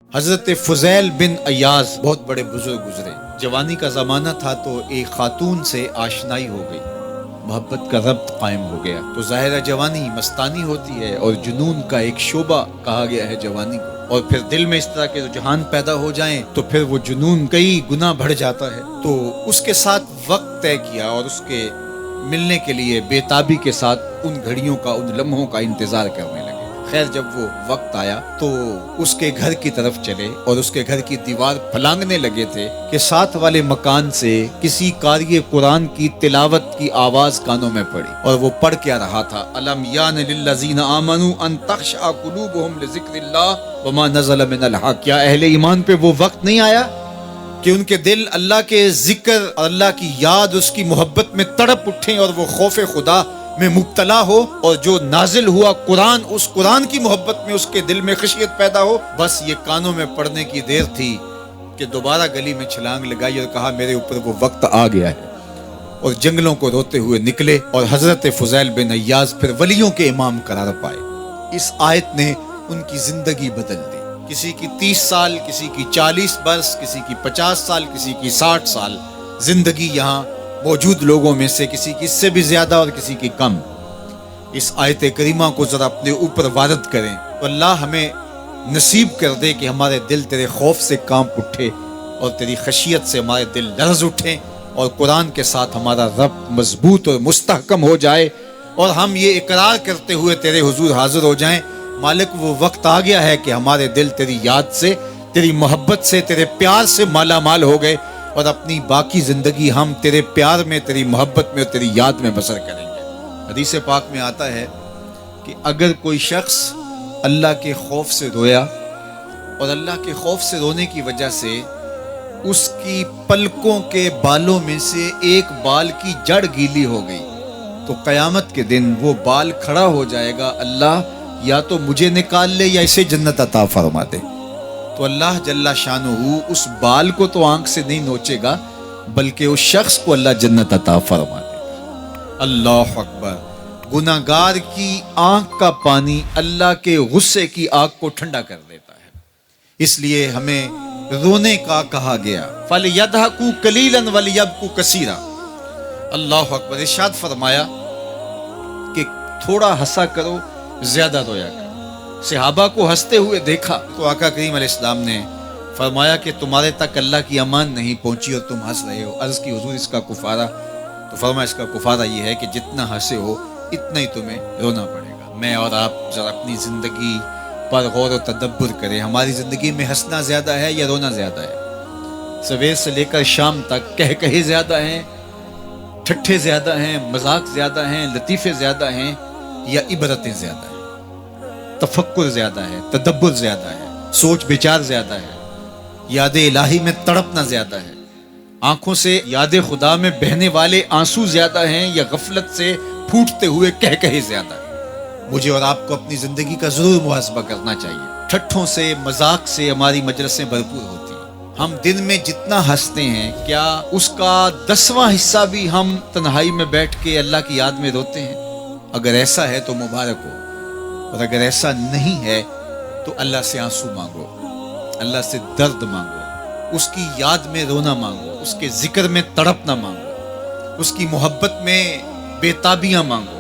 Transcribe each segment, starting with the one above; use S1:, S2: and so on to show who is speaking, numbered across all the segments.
S1: حضرت فضیل بن ایاز بہت بڑے بزرگ گزرے. جوانی کا زمانہ تھا تو ایک خاتون سے آشنائی ہو گئی، محبت کا ربط قائم ہو گیا. تو ظاہرہ جوانی مستانی ہوتی ہے اور جنون کا ایک شعبہ کہا گیا ہے جوانی کو، اور پھر دل میں اس طرح کے رجحان پیدا ہو جائیں تو پھر وہ جنون کئی گنا بڑھ جاتا ہے. تو اس کے ساتھ وقت طے کیا اور اس کے ملنے کے لیے بے تابی کے ساتھ ان گھڑیوں کا، ان لمحوں کا انتظار کرنے لگے. خیر جب وہ وقت آیا تو اس کے گھر کی طرف چلے اور اس کے گھر کی دیوار پھلانگنے لگے تھے کہ ساتھ والے مکان سے کسی قاری قرآن کی تلاوت کی آواز کانوں میں پڑی. اور وہ پڑھ کیا رہا تھا، الم یان للذین آمنوا ان تخشع قلوبهم لذکر اللہ وما نزل من الحق. کیا اہل ایمان پہ وہ وقت نہیں آیا کہ ان کے دل اللہ کے ذکر اور اللہ کی یاد، اس کی محبت میں تڑپ اٹھیں اور وہ خوف خدا میں مبتلا ہو، اور جو نازل ہوا قرآن، اس قرآن کی محبت میں اس کے دل میں خشیت پیدا ہو. بس یہ کانوں میں پڑنے کی دیر تھی کہ دوبارہ گلی میں چھلانگ لگائی اور کہا میرے اوپر وہ وقت آ گیا ہے، اور جنگلوں کو روتے ہوئے نکلے. اور حضرت فضیل بن ایاز پھر ولیوں کے امام قرار پائے. اس آیت نے ان کی زندگی بدل دی. کسی کی 30 سال، کسی کی 40 برس، کسی کی 50 سال، کسی کی 60 سال زندگی یہاں موجود لوگوں میں سے کسی کی اس سے بھی زیادہ اور کسی کی کم. اس آیت کریمہ کو ذرا اپنے اوپر وارد کریں تو اللہ ہمیں نصیب کر دے کہ ہمارے دل تیرے خوف سے کانپ اٹھے اور تیری خشیت سے ہمارے دل لرز اٹھیں، اور قرآن کے ساتھ ہمارا ربط مضبوط اور مستحکم ہو جائے، اور ہم یہ اقرار کرتے ہوئے تیرے حضور حاضر ہو جائیں، مالک وہ وقت آ گیا ہے کہ ہمارے دل تیری یاد سے، تیری محبت سے، تیرے پیار سے مالا مال ہو گئے، اور اپنی باقی زندگی ہم تیرے پیار میں، تیری محبت میں اور تیری یاد میں بسر کریں گے. حدیث پاک میں آتا ہے کہ اگر کوئی شخص اللہ کے خوف سے رویا اور اللہ کے خوف سے رونے کی وجہ سے اس کی پلکوں کے بالوں میں سے ایک بال کی جڑ گیلی ہو گئی تو قیامت کے دن وہ بال کھڑا ہو جائے گا، اللہ یا تو مجھے نکال لے یا اسے جنت عطا فرما دے. تو اللہ جل شانہ اس بال کو تو آنکھ سے نہیں نوچے گا، بلکہ اس شخص کو اللہ جنت عطا فرما دے گا. اللہ اکبر. گناہگار کی آنکھ کا پانی اللہ کے غصے کی آگ کو ٹھنڈا کر دیتا ہے. اس لیے ہمیں رونے کا کہا گیا، فَلْيَضْحَكُوا قَلِيلًا وَلْيَبْكُوا كَثِيرًا. اللہ اکبر. ارشاد فرمایا کہ تھوڑا ہنسا کرو، زیادہ رویا کرو. صحابہ کو ہنستے ہوئے دیکھا تو آقا کریم علیہ السلام نے فرمایا کہ تمہارے تک اللہ کی امان نہیں پہنچی اور تم ہنس رہے ہو. عرض کی حضور اس کا کفارہ؟ تو فرمایا اس کا کفارہ یہ ہے کہ جتنا ہنسے ہو اتنا ہی تمہیں رونا پڑے گا. میں اور آپ ذرا اپنی زندگی پر غور و تدبر کریں. ہماری زندگی میں ہنسنا زیادہ ہے یا رونا زیادہ ہے؟ سویر سے لے کر شام تک کہے زیادہ ہیں، ٹھٹھے زیادہ ہیں، مذاق زیادہ ہیں، لطیفے زیادہ ہیں، یا عبرتیں زیادہ ہیں؟ تفکر زیادہ ہے، تدبر زیادہ ہے، سوچ بچار زیادہ ہے، یاد الہی میں تڑپنا زیادہ ہے، آنکھوں سے یاد خدا میں بہنے والے آنسو زیادہ ہیں، یا غفلت سے پھوٹتے ہوئے کہے زیادہ ہیں؟ مجھے اور آپ کو اپنی زندگی کا ضرور محاسبہ کرنا چاہیے. ٹھٹھوں سے، مذاق سے ہماری مجلسیں بھرپور ہوتی ہیں. ہم دن میں جتنا ہنستے ہیں کیا اس کا 10واں حصہ بھی ہم تنہائی میں بیٹھ کے اللہ کی یاد میں روتے ہیں؟ اگر ایسا ہے تو مبارک ہو، اور اگر ایسا نہیں ہے تو اللہ سے آنسو مانگو، اللہ سے درد مانگو، اس کی یاد میں رونا مانگو، اس کے ذکر میں تڑپنا مانگو، اس کی محبت میں بے تابیاں مانگو،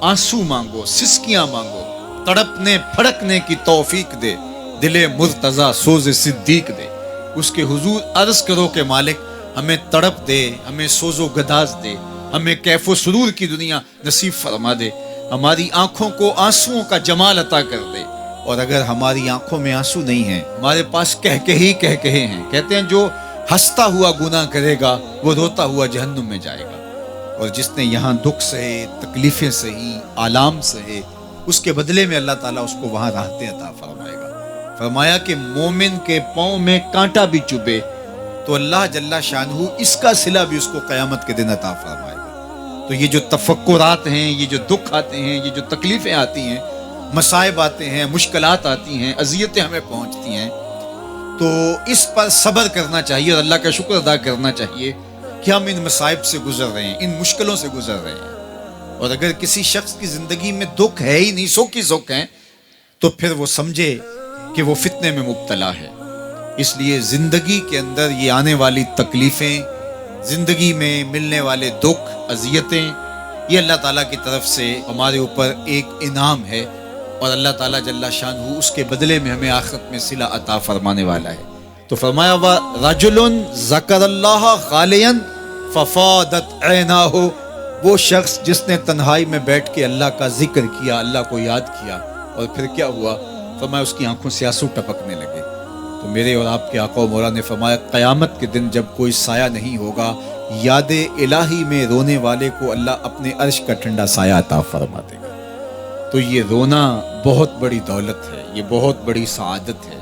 S1: آنسو مانگو، سسکیاں مانگو. تڑپنے پھڑکنے کی توفیق دے، دل مرتضیٰ سوز صدیق دے. اس کے حضور عرض کرو کہ مالک ہمیں تڑپ دے، ہمیں سوز و گداز دے، ہمیں کیف و سرور کی دنیا نصیب فرما دے، ہماری آنکھوں کو آنسوؤں کا جمال عطا کر دے. اور اگر ہماری آنکھوں میں آنسو نہیں ہیں، ہمارے پاس کہے ہیں، کہتے ہیں جو ہنستا ہوا گناہ کرے گا وہ روتا ہوا جہنم میں جائے گا، اور جس نے یہاں دکھ سہے، تکلیفیں سہی، آلام سہے، اس کے بدلے میں اللہ تعالیٰ اس کو وہاں راحتیں عطا فرمائے گا. فرمایا کہ مومن کے پاؤں میں کانٹا بھی چبھے تو اللہ جل شانہ اس کا صلہ بھی اس کو قیامت کے دن عطا فرمائے گا. تو یہ جو تفکرات ہیں، یہ جو دکھ آتے ہیں، یہ جو تکلیفیں آتی ہیں، مصائب آتے ہیں، مشکلات آتی ہیں، اذیتیں ہمیں پہنچتی ہیں، تو اس پر صبر کرنا چاہیے اور اللہ کا شکر ادا کرنا چاہیے کہ ہم ان مصائب سے گزر رہے ہیں، ان مشکلوں سے گزر رہے ہیں. اور اگر کسی شخص کی زندگی میں دکھ ہے ہی نہیں، سکھ ہی سکھ ہیں، تو پھر وہ سمجھے کہ وہ فتنے میں مبتلا ہے. اس لیے زندگی کے اندر یہ آنے والی تکلیفیں، زندگی میں ملنے والے دکھ، اذیتیں، یہ اللہ تعالیٰ کی طرف سے ہمارے اوپر ایک انعام ہے، اور اللہ تعالیٰ جل شانہ اس کے بدلے میں ہمیں آخرت میں صلہ عطا فرمانے والا ہے. تو فرمایا رجل ذکر اللہ خالیا ففاضت عیناہ، وہ شخص جس نے تنہائی میں بیٹھ کے اللہ کا ذکر کیا، اللہ کو یاد کیا، اور پھر کیا ہوا؟ فرمایا اس کی آنکھوں سے آنسو ٹپکنے لگے. تو میرے اور آپ کے آقا و مولا نے فرمایا قیامت کے دن جب کوئی سایہ نہیں ہوگا، یاد الہی میں رونے والے کو اللہ اپنے عرش کا ٹھنڈا سایہ عطا فرما دے گا. تو یہ رونا بہت بڑی دولت ہے، یہ بہت بڑی سعادت ہے.